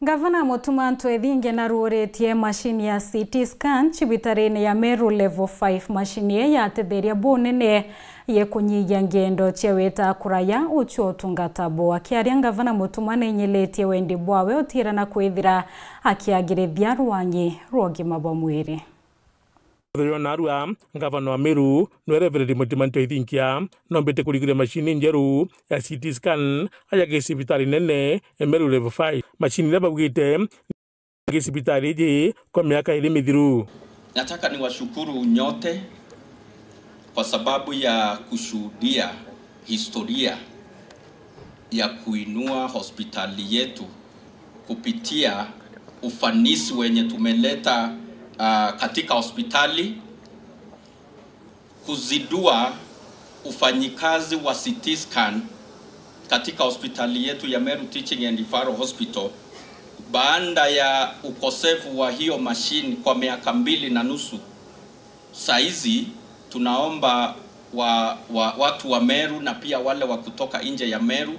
Gavana Mutuma Ntwethinge naruuretie mashini ya CT scan cibitarine ya Meru level 5 mashini ya tetheria bunene ye kunyia ngendo cheweta kuraya ucho utungata bo akiaria Gavana Mutuma nenyiletie wendi bwawe utira na kwithira akiagirithia rwanyi rwogima bwa mwiri. Narua Gavana wa Meru no Reverend Mutuma Ntwethinge nombete kurigire mashini njeru ya CT scan aya sibitari nene Meru level 5 mashini leba bwite sibitari je kwa miaka 2 mithiru. Nataka niwashukuru nyote kwa sababu ya kushuhudia historia ya kuinua hospitali yetu kupitia ufanisi wenye tumeleta katika hospitali, kuzidua ufanyikazi wa CT scan katika hospitali yetu ya Meru Teaching and Referral Hospital baada ya ukosefu wa hiyo mashine kwa miaka 2.5. Saizi tunaomba watu wa Meru na pia wale wa kutoka nje ya Meru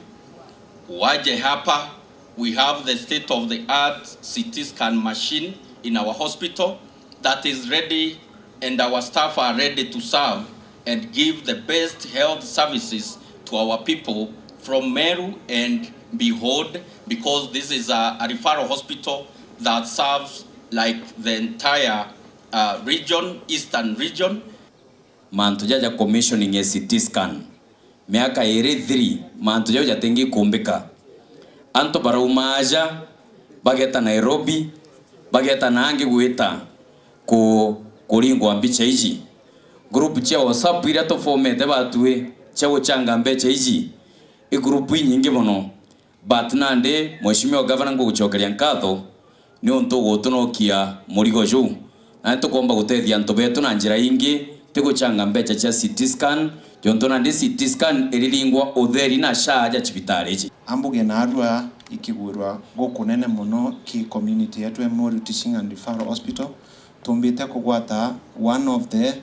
waje hapa. We have the state of the art CT scan machine in our hospital that is ready, and our staff are ready to serve and give the best health services to our people from Meru and beyond, because this is a referral hospital that serves like the entire region, eastern region. Mantujaja commissioning a CT scan miaka 3 mantujaja tengi kumbika anto baraumaja bageta Nairobi bageta nangi gwita kulingwa mbicha iji group cha WhatsApp ira to format batwe cha changa mbecha iji i group nyingi bono but nande mheshimiwa governor ngo gucokeria nkatho ni onto gutunokia murigo ju na tukomba gutethia nto betu na njira ingi tiguchanga mbecha cha CT scan jonto nande CT scan irilingwa utheri na shaja cibitari iji ambuge na arua ikigurwa gukunene muno ki community yetu ya Meru Teaching and Referral Hospital tumbite kugwata one of the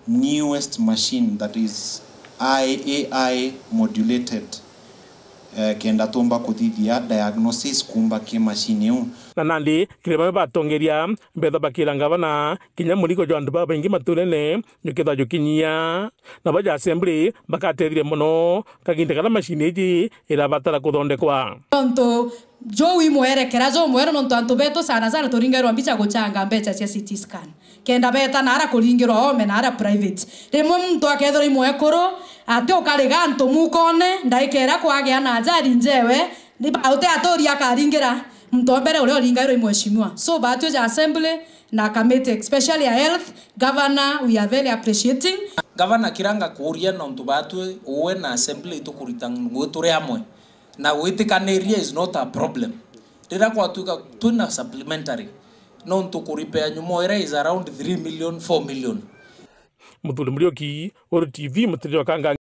newest machine that is AI modulated kenda tomba kuthithia diagnosis kumba ki machine yu na nandi kireba batongeria betha bakira Gavana kinya muriko jo andu baba ingi maturene nyuketha jukinyia na baja assembly bakatethire muno kaginte kana machine iji irabatara kuthondekwa onto jo wimwerekera jo mwero nonto antu beto sana turingerwa mbicha guchanga mbecha cia CT scan kenda beta nara kuringirwa ome nara private rimwe muntu akethora imwe kuru ate ukariga antu mukone ndaikera kwagia na njari njewe ni baute atori akaringira muntu mbere ule oringairo imweshimiwa so batyo ja assembly na committee especially ya health governor we are very appreciating governor kiranga kuria nonto batwe uwe na assembly tukurita nguture amwe na witikaniria is not a problem rira kwa tuna supplementary nonto kuripea nyumo era is around 3 million 4 million Muthuri Murioki Oro TV mutiri wa Kanga.